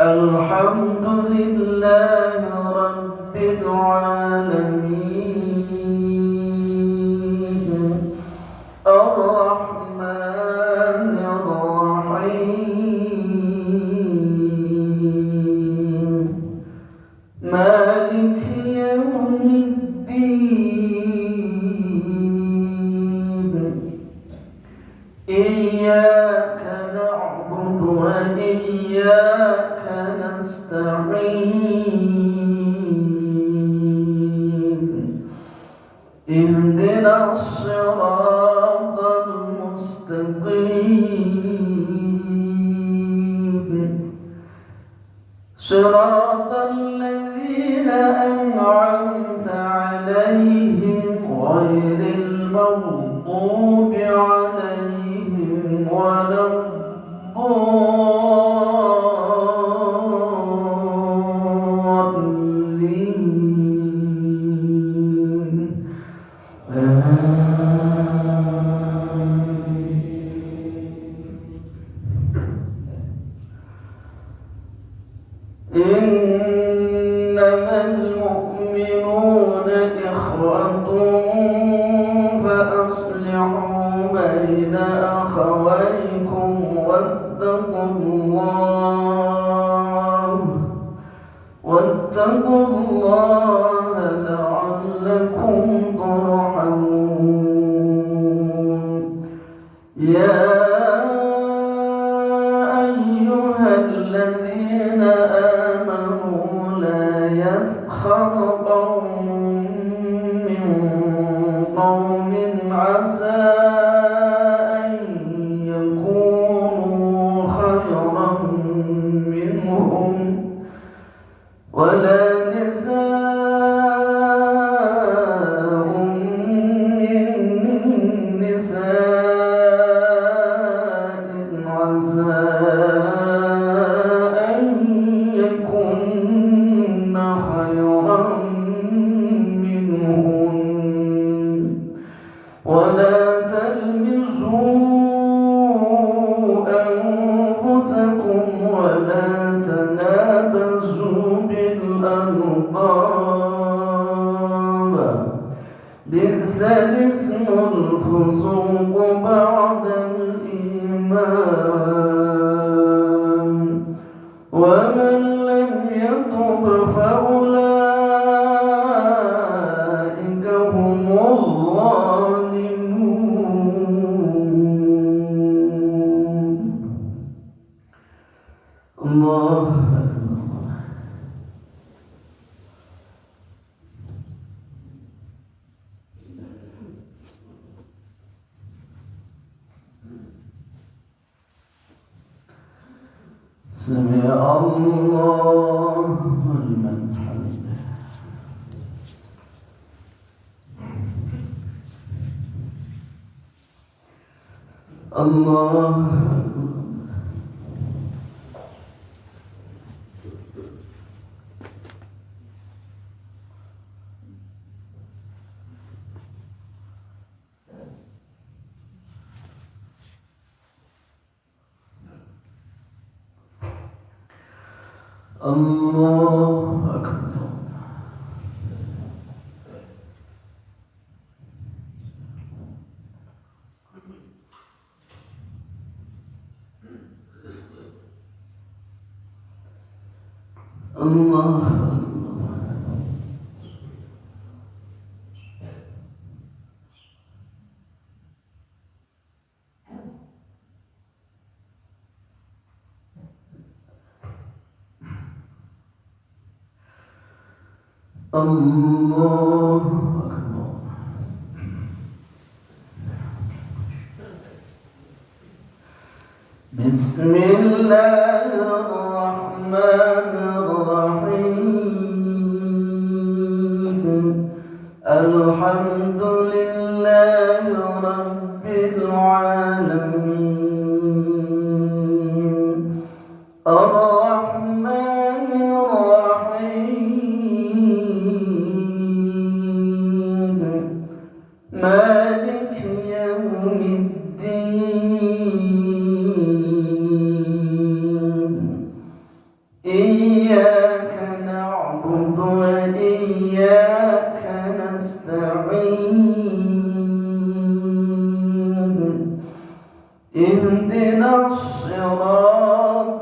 الحمد لله رب العالمين الرحمن الرحيم مالك يوم الدين إياك نعبد وإياك نستعين اهدنا الصراط المستقيم صراط الذين أنعمت عليهم غير المغضوب عليهم ولا الضالين إنما المؤمنون إخوة فأصلحوا بين أخويكم واتقوا الله لعلكم ترحمون يا أيها الذين آمنوا لا يسخر قوم من قوم عسى أن يكونوا خيرا منهم ولا نساء من نساء عسى أن يكن خيرا منهن ولا تلمزوا أنفسكم ولا تنابزوا بالألقاب بئس الاسم الفسوق بعد الإيمان ومن لم يتب فأولئك هم الظالمون الله أكبر سمع الله لمن حمده الله الله أكبر الله الله أكبر بسم الله الرحمن الرحيم الحمد لله رب العالمين الرحمن الرحيم مالك يوم الدين إياك نعبد وإياك نستعين اهدنا الصراط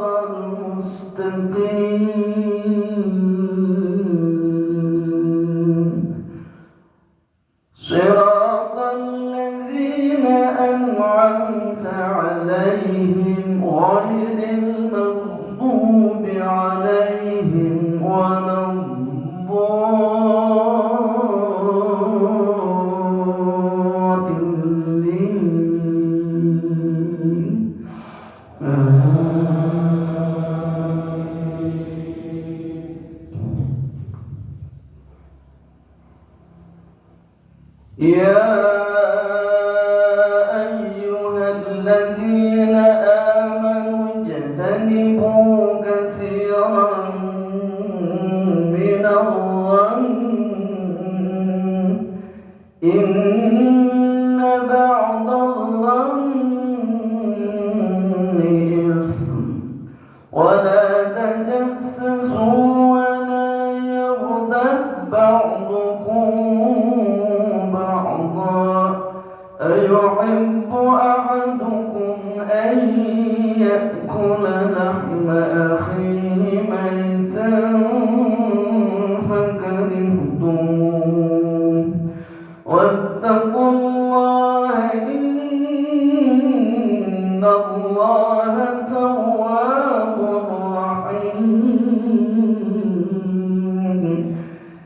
المستقيم صراط الذين أنعمت عليهم غير المغضوب عليهم ولا الضالين يا أيها الذين آمنوا اجتنبوا كثيرا من الظن إن بعض الظن إثم ولا تجسسوا ولا يغتب بعضكم بعضا أيحب أحدكم أن يأكل لحم أخيه ميتا فكرهتموه واتقوا الله إن الله تواب رحيم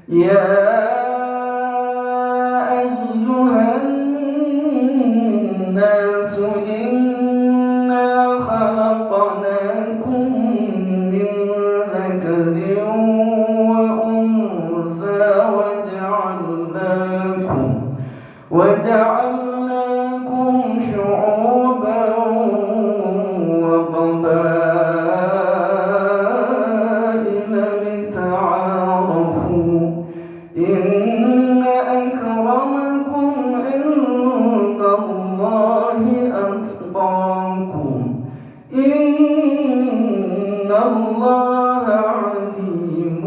يا أيها الناس إنا خلقناكم من ذكر وأنثى وجعلناكم شعوبا وقبائل لتعارفوا إن أكرمكم عند الله أتقاكم إن الله عليم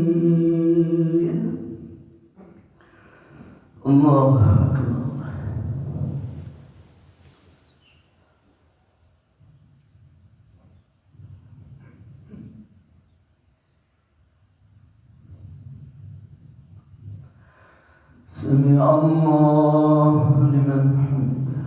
خبير. الله أكبر. سمع الله لمن حمده.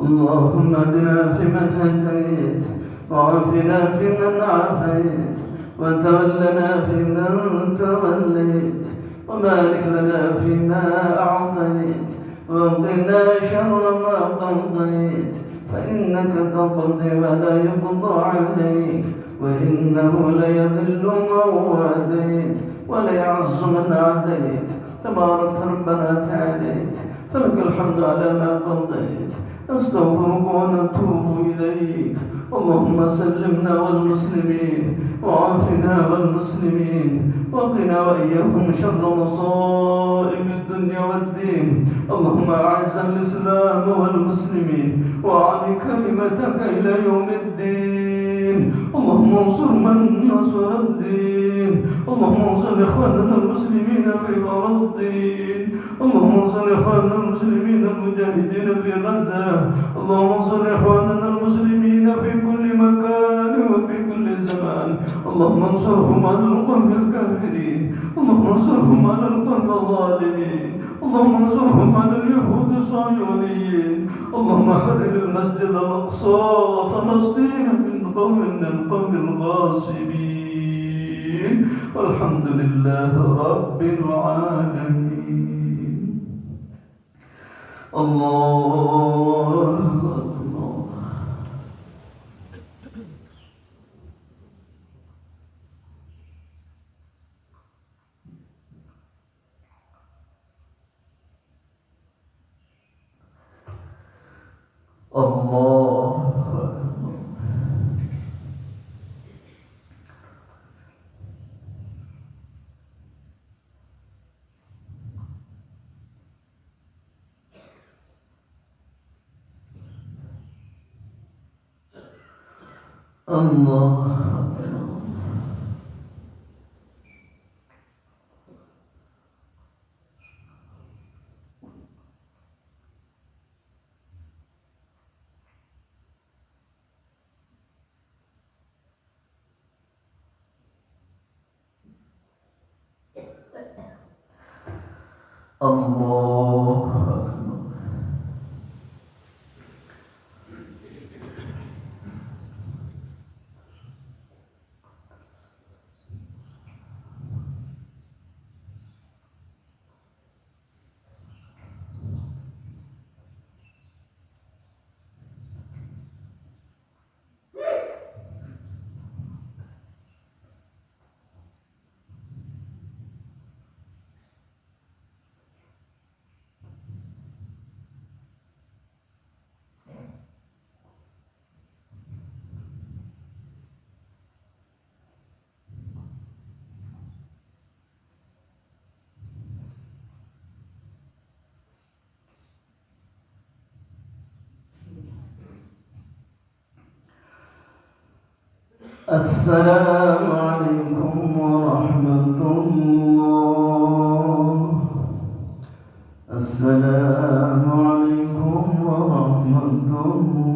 اللهم اهدنا فيمن هديت وعافنا فيمن عافيت وتولنا فيمن توليت وبارك لنا فيما أعطيت وقنا شر ما قضيت فإنك تقضي ولا يقضى عليك وإنه ليذل من واليت ولا يعز من عاديت تبارك ربنا تعاليت فلك الحمد على ما قضيت نستغفرك ونتوب إليك اللهم سلمنا والمسلمين وعافنا والمسلمين وقنا وإياهم شر مصائب الدنيا والدين اللهم أعز الإسلام والمسلمين وأعل كلمتك إلى يوم الدين اللهم انصر من نصر الدين اللهم انصر إخواننا المسلمين في فلسطين اللهم انصر إخواننا المسلمين المجاهدين في غزة اللهم انصر إخواننا المسلمين في كل مكان وفي كل زمان اللهم انصرهم على القوم الكافرين اللهم انصرهم على القوم الظالمين اللهم انصرهم على اليهود الصهيونيين اللهم حرر المسجد الأقصى وفلسطين من القوم الغاصبين والحمد لله رب العالمين. الله أكبر. الله أكبر. الله أكبر الله أكبر السلام عليكم ورحمة الله. السلام عليكم ورحمة الله.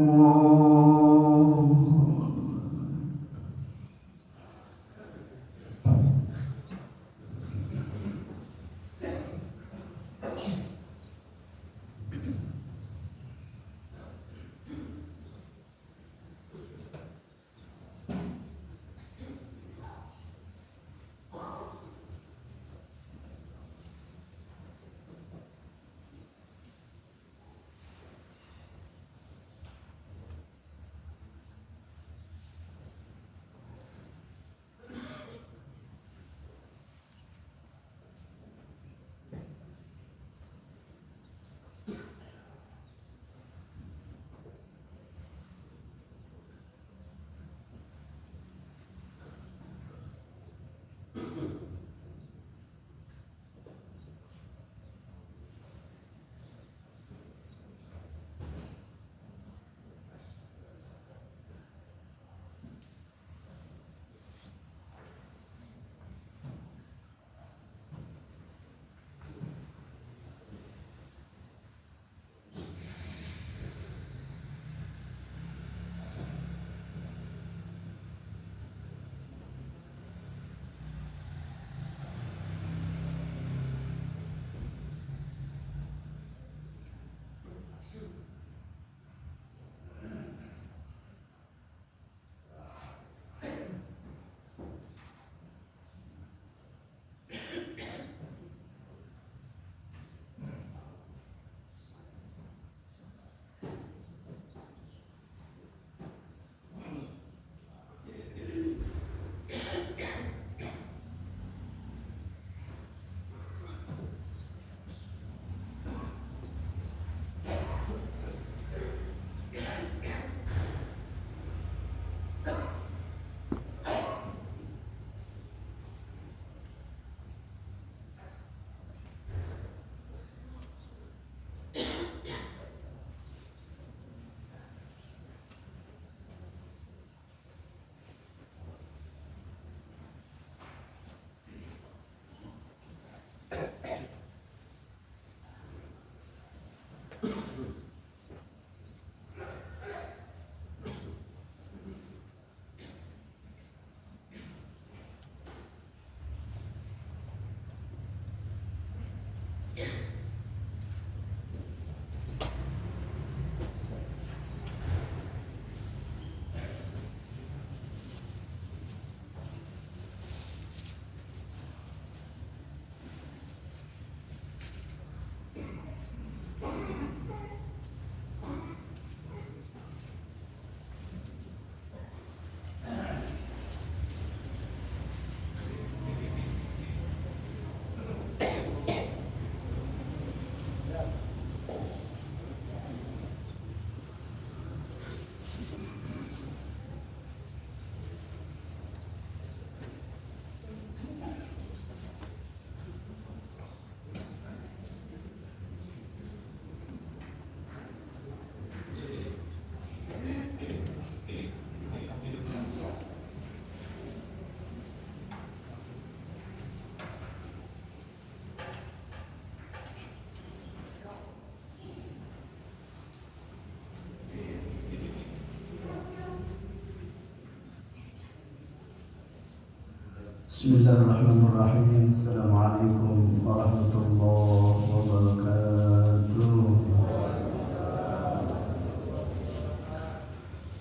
Bismillahirrahmanirrahim. Assalamualaikum warahmatullahi wabarakatuh.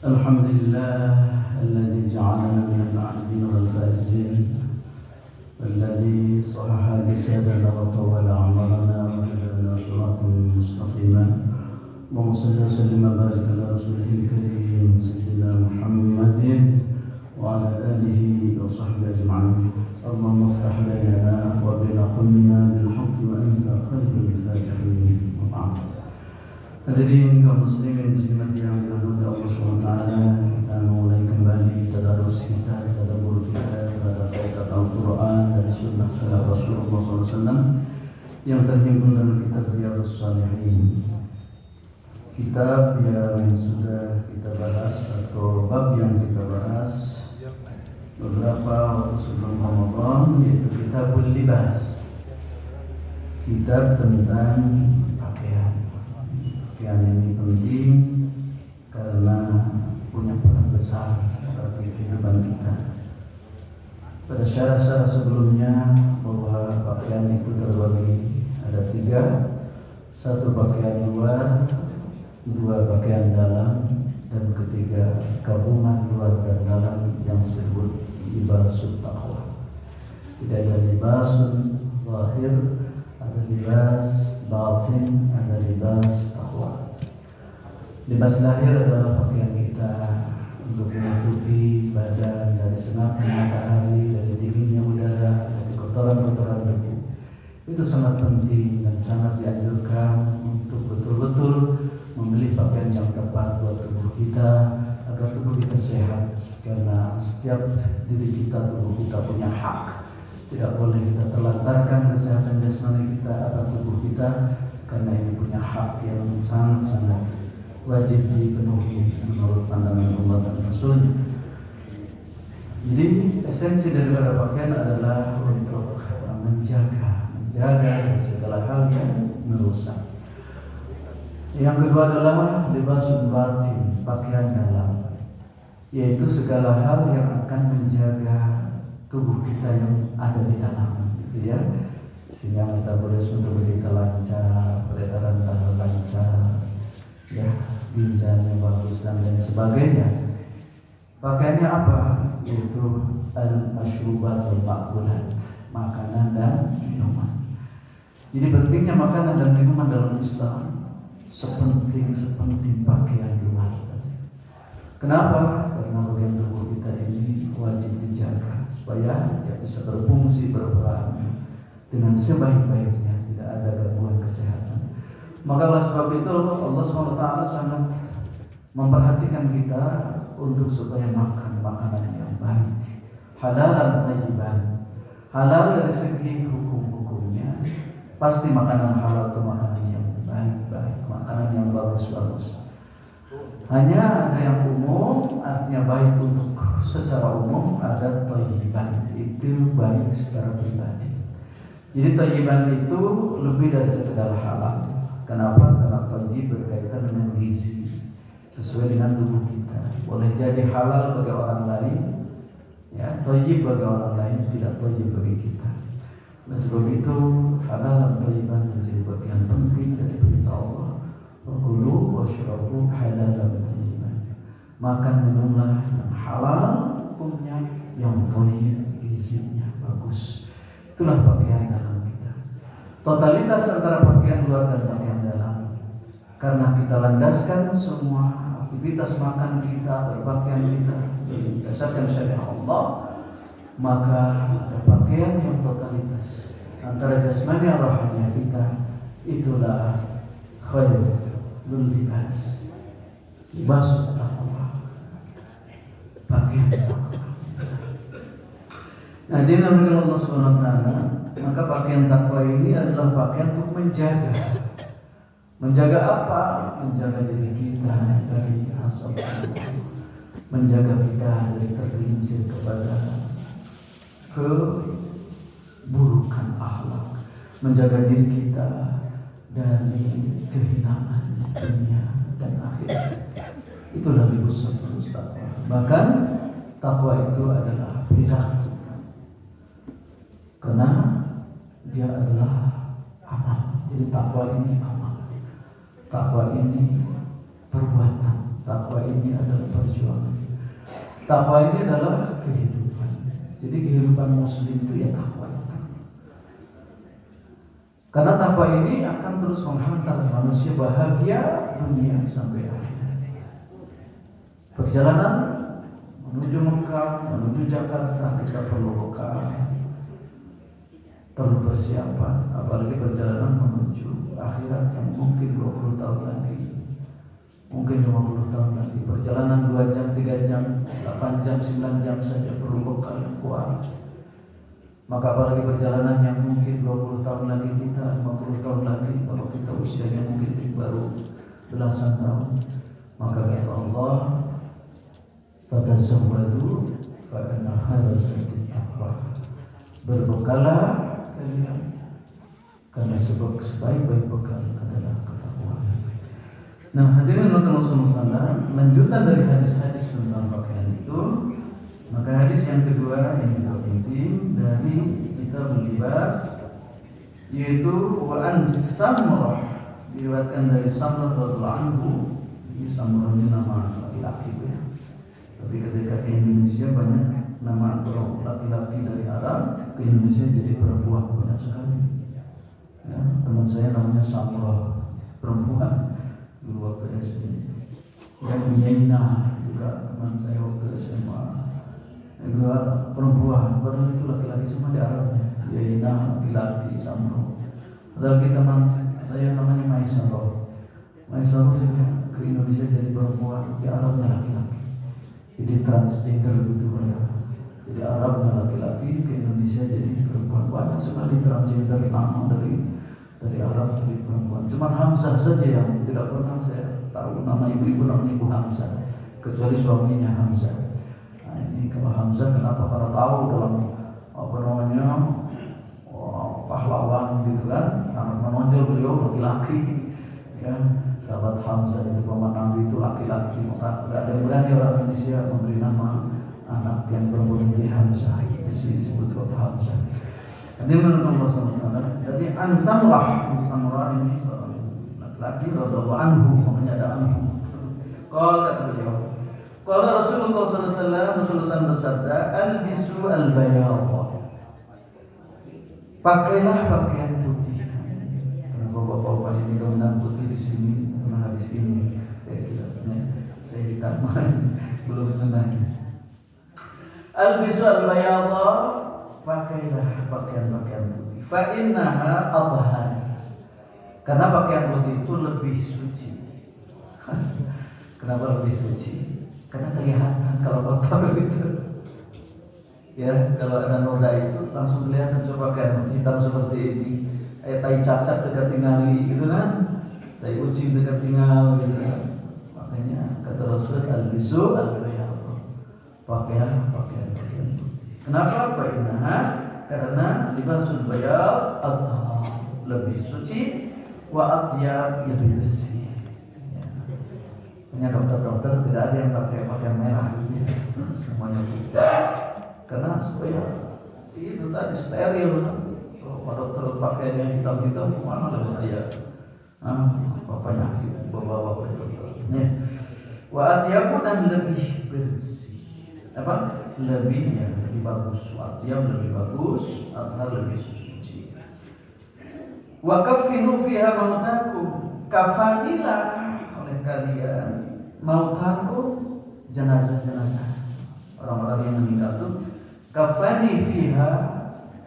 Alhamdulillah alladzi ja'alana minal 'abidin wal faizin, alladzi sahaha lisanana wa tawala 'amalana wa hadana siratan mustaqima. Allahumma shalli wa sallim wa barik ala rasulihil karim sayyidina Muhammadin wa ala alihi wa sahbihi ajma'in. Allahumma iftah bainana wa baina qaumina bil haqqi wa anta khairul fatihin. Wa ba'd. Hadirin kaum muslimin muslimat yang dirahmati Allah Subhanahu wa taala, kita mulai kembali tadarus kita, tadabbur kita terhadap ayat Al-Qur'an dan sunnah salaf Rasulullah SAW yang terhimpun dalam kitab Riyadhus Shalihin. Kitab yang sudah kita bahas atau bab yang kita bahas beberapa waktu sebelum Ramadan, yaitu Kitabul Libas, kitab tentang pakaian. Pakaian ini penting karena punya peran besar bagi kehidupan kita. Pada syarah-syarah sebelumnya bahwa pakaian itu terbagi ada 3, 1 pakaian luar, 2 pakaian dalam, dan ketiga gabungan luar dan dalam yang disebut libasul taqwa. Tidak ada libasul zahir, ada libas batin, ada libas taqwa. Libas lahir adalah pakaian kita untuk menutupi badan dari sinarnya matahari, dari dinginnya udara, dari kotoran-kotoran debu. Itu sangat penting dan sangat dianjurkan untuk betul-betul membeli pakaian yang tepat buat tubuh kita agar tubuh kita sehat, karena setiap diri kita, tubuh kita punya hak. Tidak boleh kita terlantarkan kesehatan jasmani kita atau tubuh kita, karena ini punya hak yang sangat-sangat wajib dipenuhi menurut pandangan Allah dan Rasul. Jadi esensi daripada pakaian adalah untuk menjaga dari segala hal yang merusak. Yang kedua adalah libasul batin, pakaian dalam, yaitu segala hal yang akan menjaga tubuh kita yang ada di dalam, gitu ya, sehingga metabolisme tubuh kita lancar, peredaran darah lancar, ya, ginjalnya bagus dan lain sebagainya. Pakaiannya apa? Yaitu al-masyrubat wal ma'kulat, makanan dan minuman. Jadi pentingnya makanan dan minuman dalam Islam sepenting pakaian luar. Kenapa? Karena bagian tubuh kita ini wajib dijaga supaya ya bisa berfungsi, berperan dengan sebaik-baiknya, tidak ada gangguan kesehatan. Maka oleh sebab itu Allah SWT sangat memperhatikan kita untuk supaya makan makanan yang baik, halal dan thayyiban. Halal dari segi hukum-hukumnya, pasti makanan halal itu makanan yang baik-baik, makanan yang bagus-bagus. Hanya ada yang umum, artinya baik untuk secara umum, ada thayyiban, itu baik secara pribadi. Jadi thayyiban itu lebih dari sekedar halal. Kenapa? Karena thayyib berkaitan dengan gizi, sesuai dengan tubuh kita. Boleh jadi halal bagi orang lain, ya, thayyib bagi orang lain, tidak thayyib bagi kita. Oleh sebab itu halal dan thayyiban menjadi bagian penting dari perintah Allah. Wakulu washrabu halalan thayyiban. Makan minumlah yang halal hukumnya, yang thayyib gizinya bagus. Itulah pakaian dalam kita. Totalitas antara pakaian luar dan pakaian dalam, karena kita landaskan semua aktivitas makan kita, berpakaian kita berdasarkan syariat Allah, maka ada pakaian yang totalitas antara jasmani dan rohani kita. Itulah khairul libas, libasul taqwa, pakaian taqwa. Nah, dinamakan Allah SWT, maka pakaian takwa ini adalah pakaian untuk menjaga apa? Menjaga diri kita dari asap, menjaga kita dari tergelincir kepada keburukan akhlak, menjaga diri kita dari kehinaan dunia dan akhirat. Itulah libus takwa. Bahkan takwa itu adalah perilaku. karena dia adalah amal. Jadi takwa ini amal, takwa ini perbuatan, takwa ini adalah perjuangan, takwa ini adalah kehidupan. Jadi kehidupan muslim itu ya takwa itu. Karena takwa ini akan terus menghantar manusia bahagia dunia sampai akhir. Perjalanan menuju Mekah, menuju Jakarta kita perlu bekal, perlu persiapan, apalagi perjalanan menuju akhirat yang mungkin 20 tahun lagi, mungkin 50 tahun lagi. Perjalanan 2 jam, 3 jam, 8 jam, 9 jam saja perlu bekal yang kuat. Maka apalagi perjalanan yang mungkin 20 tahun lagi kita, 50 tahun lagi, kalau kita usianya mungkin baru belasan tahun. Maka kata Allah, fatazawwadu fa inna khairaz zadi taqwa. Berbekalah kalian, karena sebaik-baik bekal adalah ketakwaan. Nah, hadirin Allah SWT, lanjutan dari hadis-hadis tentang pakaian itu, maka hadis yang kedua yang juga penting dari kita melibas, yaitu wa an Samurah, diriwayatkan dari Samurah radhiyallahu anhu. Ini Samurah ini nama laki-laki ya. Tapi ketika ke Indonesia banyak nama laki-laki dari Arab ke Indonesia jadi perempuan banyak sekali. Ya, teman saya namanya Samurah, perempuan dulu waktu SD. Yang Yaina juga teman saya waktu SMA, juga perempuan. Padahal itu laki-laki semua di Arabnya. Yaina laki-laki, Samurah. Padahal kita teman saya namanya Maisarah. Maisarah juga ke Indonesia jadi perempuan, di Arabnya laki-laki. Jadi transgender gitu ya. Jadi Arabnya laki-laki, ke Indonesia jadi perempuan. Banyak sekali transgender nama dari Arab jadi perempuan. Cuma Hamzah saja yang tidak pernah saya tahu nama ibu namanya Ibu Hamzah, kecuali suaminya Hamzah. Nah ini kalau Hamzah kenapa? Karena tahu dalam pahlawan gitu kan, sangat menonjol beliau laki-laki. Ya, sahabat Hamzah itu paman Nabi itu laki-laki, maka tidak ada yang berani orang Indonesia memberi nama anak yang perempuan jadi Hamzah. Disebut kota Hamzah. Nanti menurut Allah SWT. Jadi Samurah ini seorang laki-laki radhiyallahu anhu, makanya ada anhu. Qala kata beliau, qala Rasulullah SAW, Rasulullah bersabda, albisu al-bayadha, pakailah pakaian putih. Kenapa bapak-bapak ini dominan putih di sini? Karena hadis ini saya ditambah belum mengenai. Albisu al-bayadha, pakailah pakaian-pakaian putih. Fa innaha athhar, karena pakaian putih itu lebih suci. Kenapa lebih suci? Karena kelihatan kalau kotor gitu. Ya, kalau ada noda itu langsung kelihatan. Coba kan hitam seperti ini, tai cacat dekat tingali gitu kan, tai kucing dekat tingal gitu kan. Makanya kata Rasul al-bisu al-bayadha, pakaian putih. Kenapa? Fa innaha, karena libasul bayad athhar, lebih suci, wa atyab, lebih bersih. Punya dokter-dokter tidak ada yang pakai pakaian merah gitu ya. Semuanya putih. Karena supaya itu tadi steril. Kalau dokter pakai yang hitam-hitam mana ada bahaya? Penyakit bawa dokternya. Wa atyabu, dan lebih bersih. Apa? Lebih bagus. Atyab lebih bagus, athhar lebih suci. Wa kaffinu fiha mautakum, kafanilah oleh kalian mautakum, jenazah-jenazah orang-orang yang meninggal itu, kafani fiha,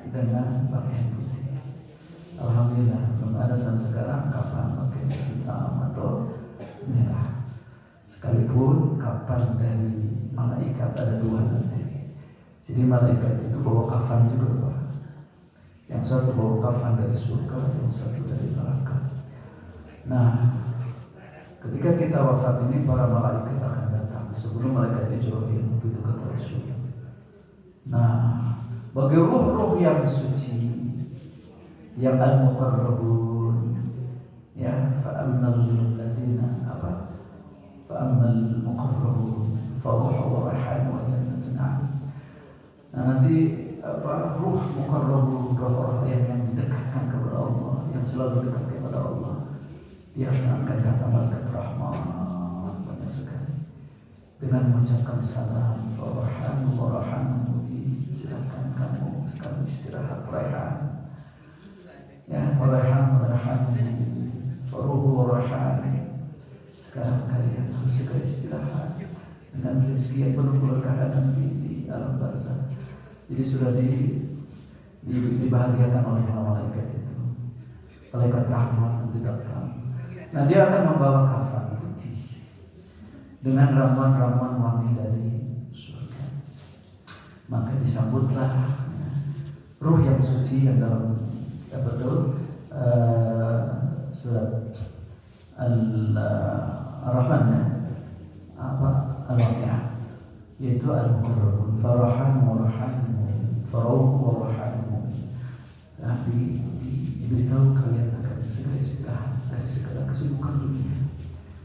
dengan pakaian putih. Alhamdulillah belum ada sampai sekarang kafan pakai hitam atau merah. Sekalipun kafan dari malaikat ada 2 nanti. Jadi malaikat itu bawa kafan juga Pak. Yang satu bawa kafan dari surga, yang satu dari neraka. Nah, ketika kita wafat ini, para malaikat akan datang sebelum malaikat Jibril, begitu kata Rasul. Nah, bagi ruh-ruh yang suci, yang al-muqarrabun, ya, fa'ammal ladina apa? Fa'ammal muqarrabun, fa ruhu wa raihan wa jannatun na'im. Nah, nanti apa ruh muqarrabun, roh yang didekatkan kepada Allah, yang selalu dekat kepada Allah. Dia akan angkat kata malaikat rahmat banyak sekali dengan mengucapkan salam warahmatullahi. Silakan kamu sekarang istirahat Raihan. Ya, Raihan, Faruhu Raihan. Sekarang kalian harus segera istirahat dengan rezeki yang penuh keberkahan nanti di alam barzakh. Jadi sudah dibahagiakan oleh malaikat itu. Malaikat rahmat itu datang. Nah, dia akan membawa kafan putih dengan ramuan-ramuan wangi dari surga. Maka disambutlah ruh yang suci yang dalam surat Al-Rahman Al-Waqi'ah, yaitu al-muqarrabun farahan wa rahan farauh wa rahan. Tapi diberitahu kalian akan segera istirahat dari segala kesibukan dunia,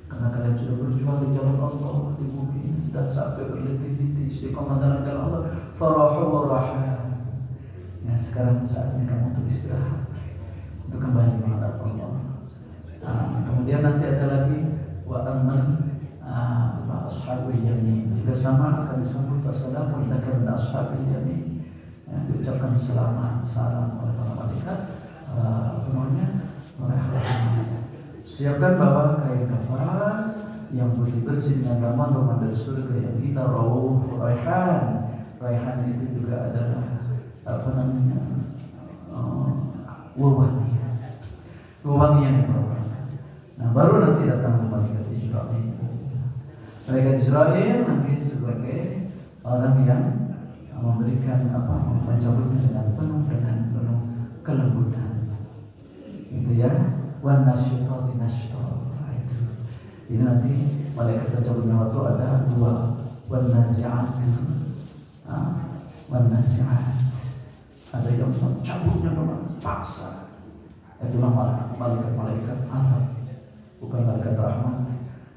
karena kalian sudah berjuang di jalan Allah di bumi ini, sudah sampai berletih-letih istiqomah dalam jalan Allah. Farauh wa rahan. Ya, sekarang saatnya kamu untuk istirahat, untuk kembali menghadap Allah. Kemudian nanti ada lagi wa amal ashabul yamin, juga sama akan disambut wassalamu laka min ashabil yamin. Ya, diucapkan selamat salam oleh para malaikat. Siapkan bawa kain kafan yang putih bersih dengan ramuan dari surga yang indah rauh raihan. Raihan itu juga adalah wewangian yang berbeda. Nah, baru nanti datang malaikat Israil. Malaikat Israil nanti sebagai orang yang memberikan mencabutnya dengan penuh kelembutan. Itu ya, wan nasyitati nashta. Itu. Jadi nanti malaikat pencabut nyawa itu ada dua, wan nazi'at. Wan nazi'at. Ada yang mencabutnya dengan paksa. Itulah malaikat azab, bukan malaikat rahmat.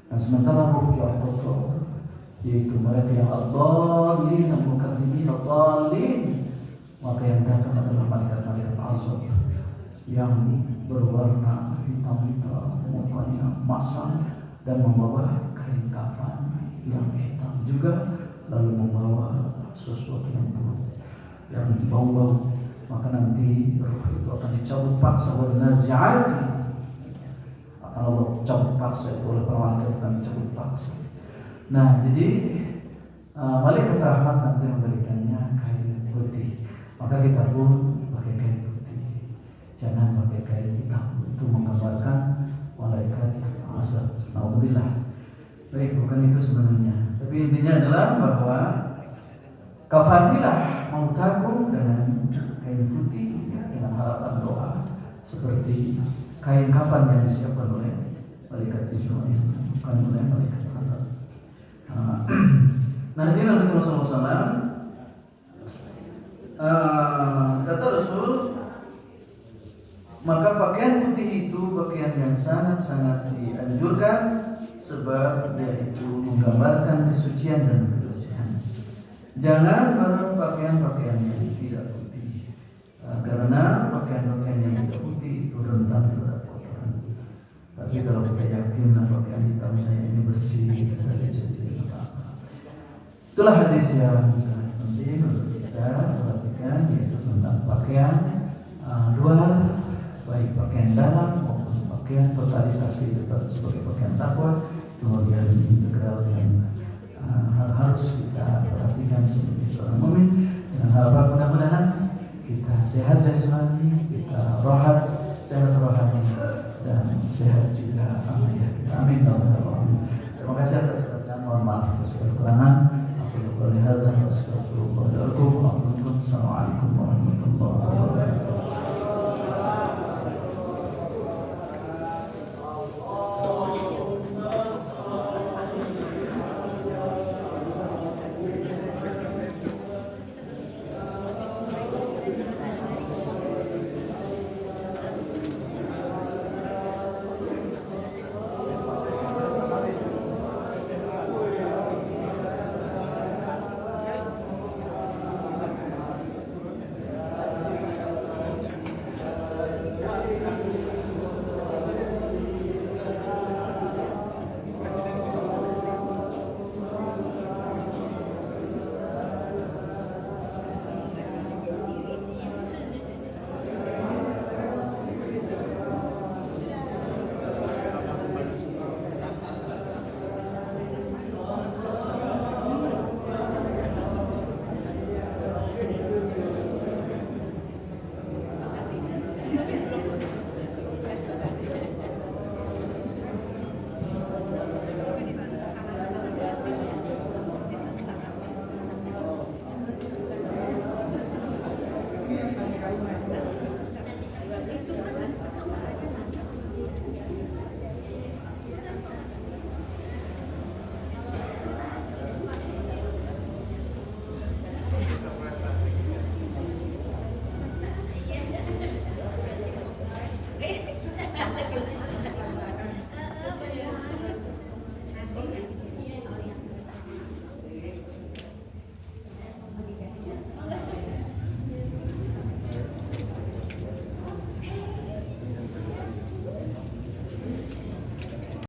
Dan sementara ruh yang kotor, yaitu mereka yang ad-dallin, al-mukadzimin, ad-dallin, maka yang datang adalah malaikat-malaikat azab yang berwarna hitam-hitam, mukanya masam dan membawa kain kafan yang hitam juga, lalu membawa sesuatu yang buruk, yang bau-bau. Maka nanti ruh itu akan dicabut paksa oleh nazi'ati. Akan Allah cabut paksa itu oleh para malaikat, akan dicabut paksa. Nah, jadi malaikat rahmat nanti memberikannya kain putih. Maka kita pun pakai kain putih, jangan pakai kain hitam. Itu menggambarkan malaikat azab. Alhamdulillah. Baik, bukan itu sebenarnya. Tapi intinya adalah bahwa kafanilah mautakum dengan kain putih, dengan harapan doa seperti kain kafan yang disiapkan oleh malaikat Israil, bukan oleh malaikat azab. Nah, ini Nabi Muhammad SAW kata Rasul, maka pakaian putih itu pakaian yang sangat-sangat dianjurkan, sebab dia itu menggambarkan kesucian dan kebersihan. Jangan barang pakaian-pakaian yang tidak putih, karena pakaian-pakaian yang tidak putih itu rentan terhadap kotoran. Tapi kalau kita yakin pakaian hitam saya ini bersih dari cacian apa, itulah hadis yang sangat penting untuk kita perhatikan, yaitu tentang pakaian luar, baik pakaian dalam maupun pakaian totalitas kehidupan sebagai pakaian takwa, kemudian integral yang harus kita perhatikan sebagai seorang mukmin. Dengan harapan mudah-mudahan kita sehat jasmani, kita sehat rohani, dan sehat juga amaliyah kita. Amin. Terima kasih atas perhatian. Mohon maaf atas kekurangan. Assalamualaikum warahmatullahi wabarakatuh.